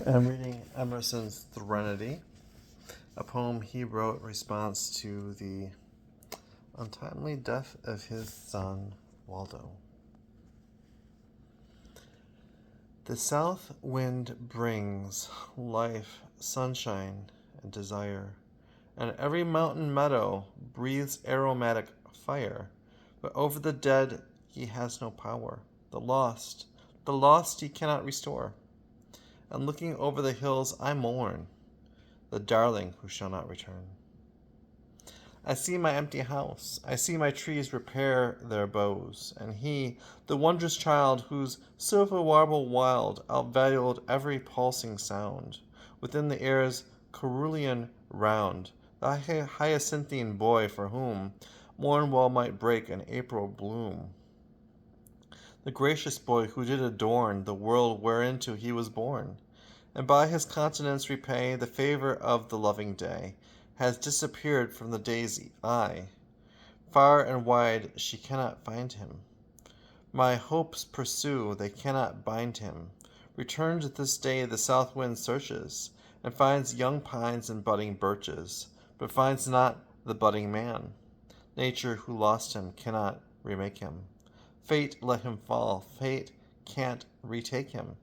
I'm reading Emerson's Threnody, a poem he wrote in response to the untimely death of his son, Waldo. The south wind brings life, sunshine, and desire, and every mountain meadow breathes aromatic fire. But over the dead he has no power. The lost he cannot restore. And looking over the hills I mourn, the darling who shall not return. I see my empty house, I see my trees repair their boughs, and he, the wondrous child whose silver warble wild outvalued every pulsing sound, within the air's cerulean round, the hyacinthine boy for whom morn well might break an April bloom. The gracious boy who did adorn the world whereinto he was born, and by his countenance repay the favour of the loving day, has disappeared from the day's eye. Far and wide she cannot find him. My hopes pursue, they cannot bind him. Returned this day the south wind searches, and finds young pines and budding birches, but finds not the budding man. Nature, who lost him, cannot remake him. Fate let him fall, fate can't retake him.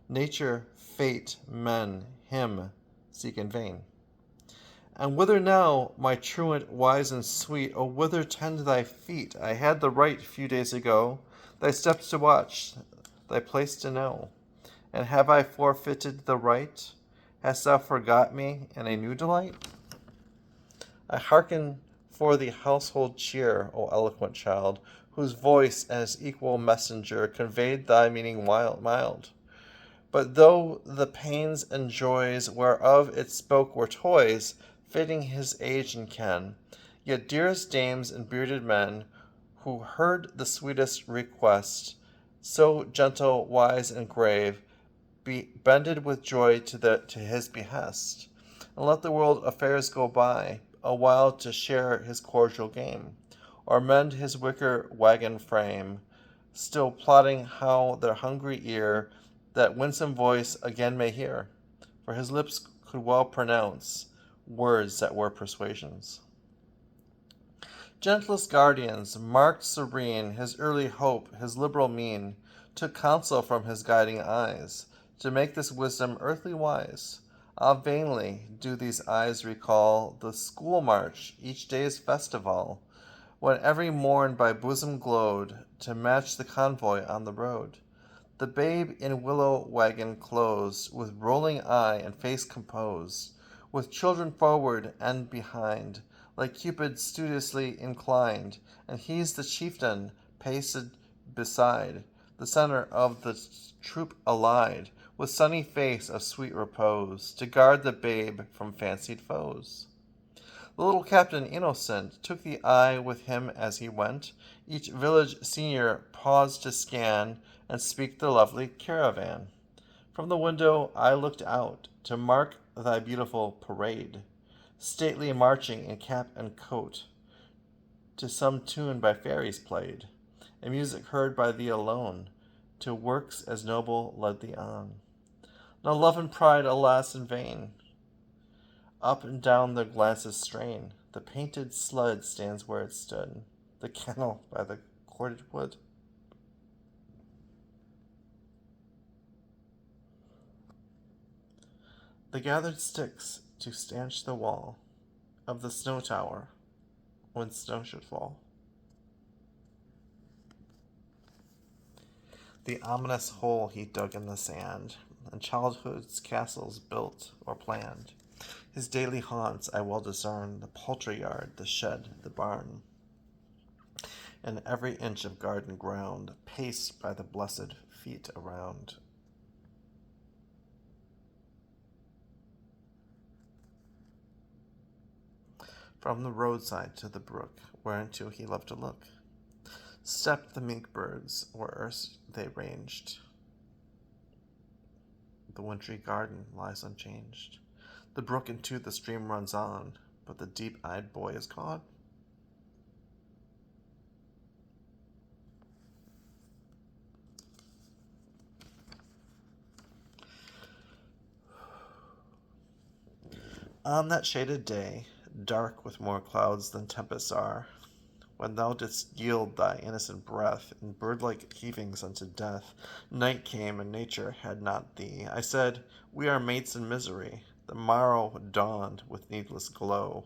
Nature, fate, men, him seek in vain. And whither now, my truant, wise and sweet? Oh, whither tend thy feet? I had the right few days ago, thy steps to watch, thy place to know. And have I forfeited the right? Hast thou forgot me in a new delight? I hearken for the household cheer, O eloquent child, whose voice as equal messenger conveyed thy meaning mild. But though the pains and joys whereof it spoke were toys, fitting his age and ken, yet dearest dames and bearded men, who heard the sweetest request, so gentle, wise, and grave, bended with joy to his behest, and let the world affairs go by, a while to share his cordial game, or mend his wicker wagon frame, still plotting how their hungry ear that winsome voice again may hear, for his lips could well pronounce words that were persuasions. Gentlest guardians, marked serene, his early hope, his liberal mien, took counsel from his guiding eyes, to make this wisdom earthly wise. Ah, vainly do these eyes recall the school march, each day's festival, when every morn by bosom glowed, to match the convoy on the road. The babe in willow wagon closed, with rolling eye and face composed, with children forward and behind, like Cupid studiously inclined, and he's the chieftain paced beside, the centre of the troop allied, with sunny face of sweet repose, to guard the babe from fancied foes. The little captain innocent took the eye with him as he went. Each village senior paused to scan and speak the lovely caravan. From the window I looked out to mark thy beautiful parade, stately marching in cap and coat, to some tune by fairies played, and music heard by thee alone, to works as noble led thee on. Now love and pride, alas, in vain, up and down their glances strain. The painted sled stands where it stood, the kennel by the corded wood. The gathered sticks to stanch the wall of the snow tower when snow should fall. The ominous hole he dug in the sand, and childhood's castles built or planned. His daily haunts I well discern, the poultry yard, the shed, the barn, and every inch of garden ground, paced by the blessed feet around. From the roadside to the brook, whereinto he loved to look, stepped the mink birds where erst they ranged. The wintry garden lies unchanged. The brook into the stream runs on, but the deep-eyed boy is gone. On that shaded day, dark with more clouds than tempests are, when thou didst yield thy innocent breath in bird-like heavings unto death, night came and nature had not thee. I said, we are mates in misery. The morrow dawned with needless glow.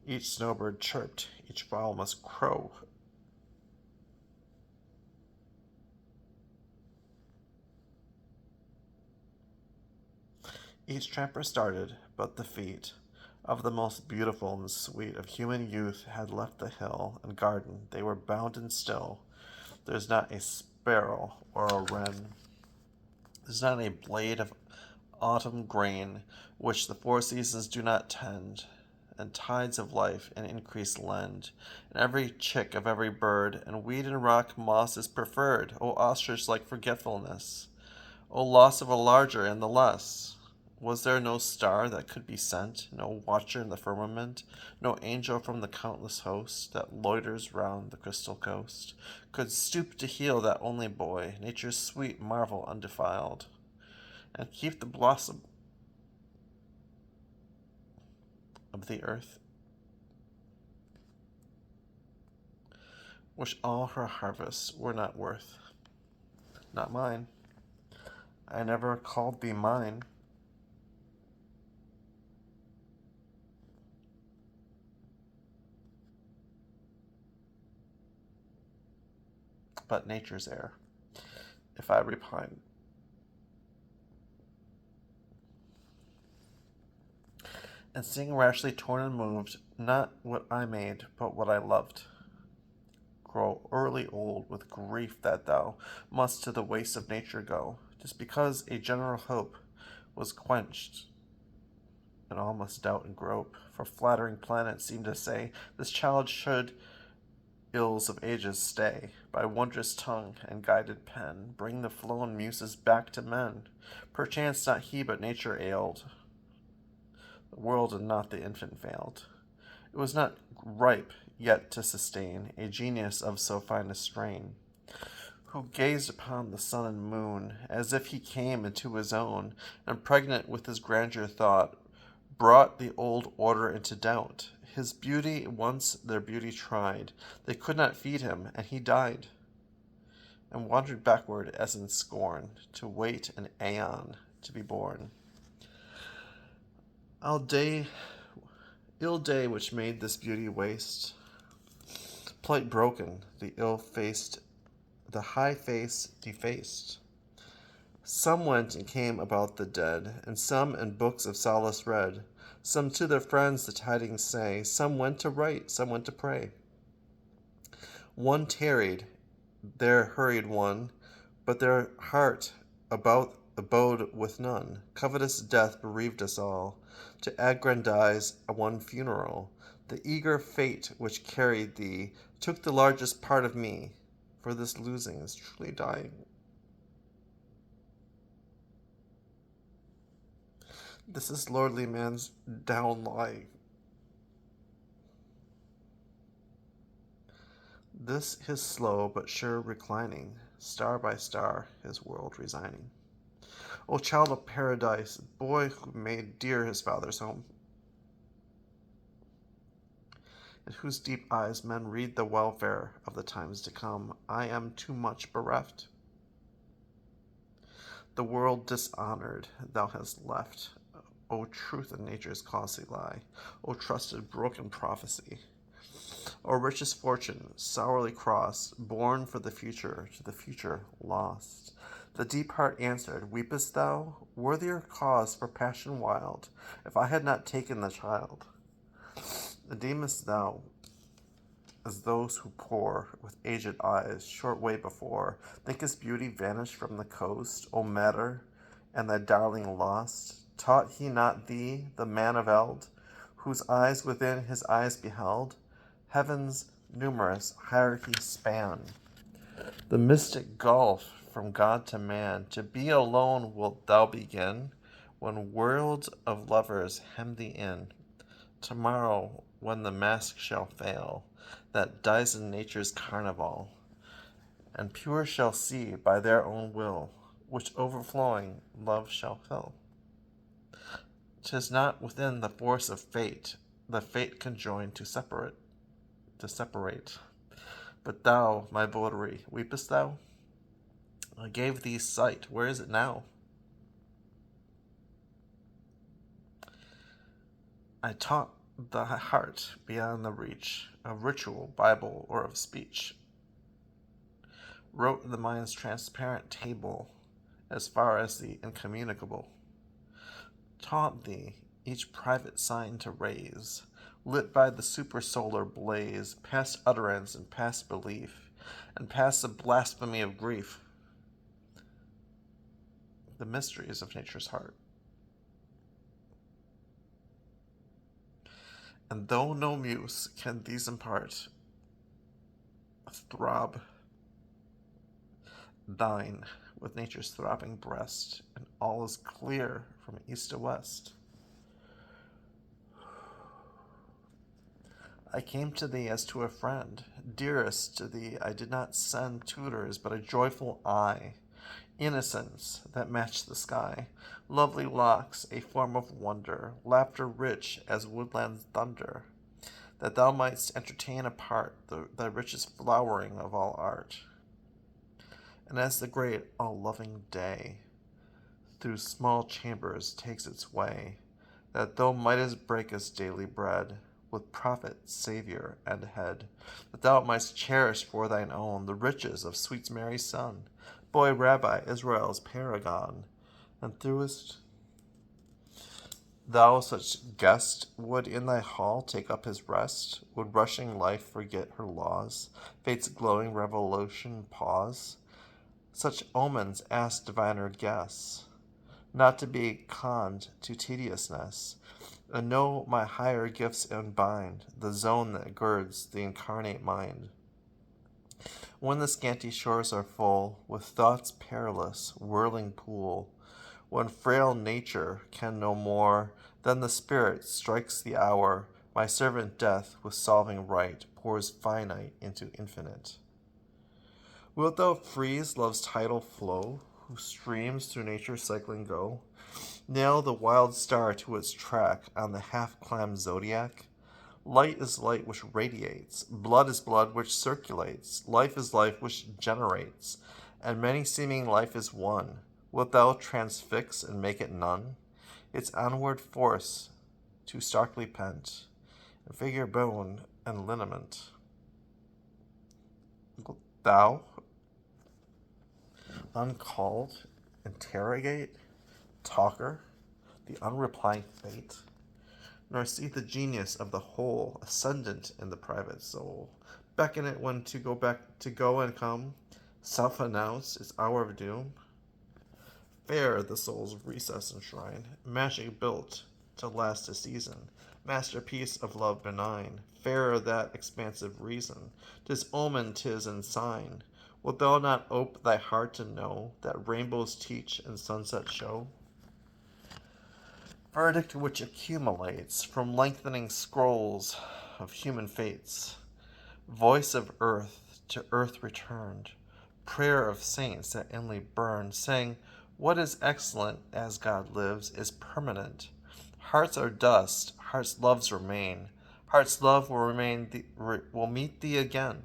Each snowbird chirped, each fowl must crow. Each tramper started, but the feet of the most beautiful and sweet of human youth had left the hill and garden. They were bound and still. There's not a sparrow or a wren. There's not a blade of autumn grain which the four seasons do not tend, and tides of life and increase lend. And every chick of every bird, and weed and rock moss is preferred. O ostrich-like forgetfulness! O loss of a larger and the less! Was there no star that could be sent, no watcher in the firmament, no angel from the countless host that loiters round the crystal coast, could stoop to heal that only boy, nature's sweet marvel undefiled, and keep the blossom of the earth, which all her harvests were not worth? Not mine. I never called thee mine. But nature's heir, if I repine. And seeing rashly torn and moved, not what I made, but what I loved, grow early old with grief that thou must to the waste of nature go, just because a general hope was quenched, and all must doubt and grope, for flattering planets seem to say, this child should ills of ages stay, by wondrous tongue and guided pen, bring the flown muses back to men. Perchance not he but nature ailed, the world and not the infant failed. It was not ripe yet to sustain a genius of so fine a strain, who gazed upon the sun and moon as if he came into his own, and pregnant with his grandeur thought, brought the old order into doubt. His beauty once their beauty tried, they could not feed him, and he died, and wandered backward as in scorn, to wait an aeon to be born. Ill day which made this beauty waste, plight broken, the ill-faced, the high face defaced. Some went and came about the dead, and some in books of solace read. Some to their friends the tidings say, some went to write, some went to pray. One tarried, there hurried one, but their heart abode with none. Covetous death bereaved us all, to aggrandize one funeral. The eager fate which carried thee took the largest part of me, for this losing is truly dying. This is lordly man's down lying. This his slow but sure reclining, star by star his world resigning. O child of paradise, boy who made dear his father's home, in whose deep eyes men read the welfare of the times to come, I am too much bereft. The world dishonored thou hast left, O truth in nature's costly lie, O trusted broken prophecy, O richest fortune, sourly crossed, born for the future, to the future lost. The deep heart answered, weepest thou? Worthier cause for passion wild, if I had not taken the child. Deemest thou, as those who pour, with aged eyes, short way before, thinkest beauty vanished from the coast, O matter, and thy darling lost? Taught he not thee, the man of eld, whose eyes within his eyes beheld heaven's numerous hierarchy span, the mystic gulf from God to man? To be alone wilt thou begin, when worlds of lovers hem thee in. Tomorrow, when the mask shall fail, that dies in nature's carnival, and pure shall see by their own will, which overflowing love shall fill. 'Tis not within the force of fate that fate can join to separate. But thou, my votary, weepest thou? I gave thee sight, where is it now? I taught the heart beyond the reach of ritual, Bible, or of speech. Wrote the mind's transparent table as far as the incommunicable. Taught thee each private sign to raise, lit by the supersolar blaze, past utterance and past belief, and past the blasphemy of grief. The mysteries of nature's heart. And though no muse can these impart, throb thine with nature's throbbing breast, and all is clear from east to west. I came to thee as to a friend. Dearest, to thee I did not send tutors, but a joyful eye, innocence that matched the sky, lovely locks, a form of wonder, laughter rich as woodland thunder, that thou mightst entertain apart thy richest flowering of all art. And as the great all-loving day through small chambers takes its way, that thou mightest break us daily bread, with prophet, Saviour, and head, that thou mightst cherish for thine own the riches of sweet Mary's Son, boy Rabbi, Israel's paragon, and throughest thou such guest would in thy hall take up his rest, would rushing life forget her laws, fate's glowing revolution pause? Such omens ask diviner guess, not to be conned to tediousness, and know my higher gifts unbind the zone that girds the incarnate mind. When the scanty shores are full with thoughts perilous, whirling pool, when frail nature can no more, then the spirit strikes the hour, my servant death with solving right pours finite into infinite. Wilt thou freeze love's tidal flow, whose streams through nature's cycling go? Nail the wild star to its track on the half-clammed zodiac? Light is light which radiates, blood is blood which circulates, life is life which generates, and many seeming life is one. Wilt thou transfix and make it none? Its onward force too starkly pent, and figure bone and lineament. Wilt thou, uncalled, interrogate, talker, the unreplying fate, nor see the genius of the whole ascendant in the private soul, beckon it when to go and come, self-announce its hour of doom? Fair the soul's recess and shrine, magic built to last a season, masterpiece of love benign, fairer that expansive reason, 'tis omen, 'tis and sign. Wilt thou not ope thy heart to know that rainbows teach and sunsets show? Verdict which accumulates from lengthening scrolls of human fates, voice of earth to earth returned, prayer of saints that inly burned, saying, what is excellent as God lives is permanent. Hearts are dust, hearts' loves remain, heart's love will meet thee again.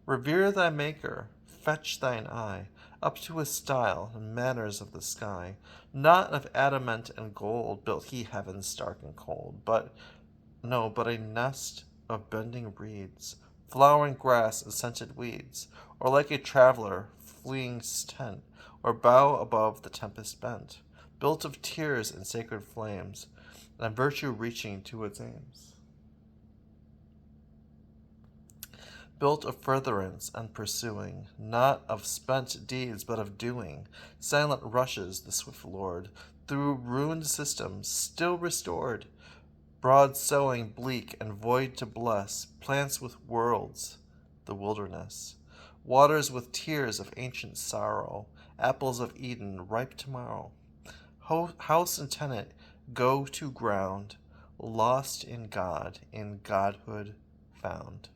Revere thy Maker, fetch thine eye up to his style and manners of the sky. Not of adamant and gold built he heaven stark and cold, but a nest of bending reeds, flowering grass and scented weeds, or like a traveller fleeing tent, or bough above the tempest bent, built of tears and sacred flames, and virtue reaching to its aims. Built of furtherance and pursuing, not of spent deeds, but of doing. Silent rushes the swift Lord through ruined systems, still restored. Broad sowing bleak and void to bless, plants with worlds, the wilderness. Waters with tears of ancient sorrow, apples of Eden ripe tomorrow. House and tenant go to ground, lost in God, in Godhood found.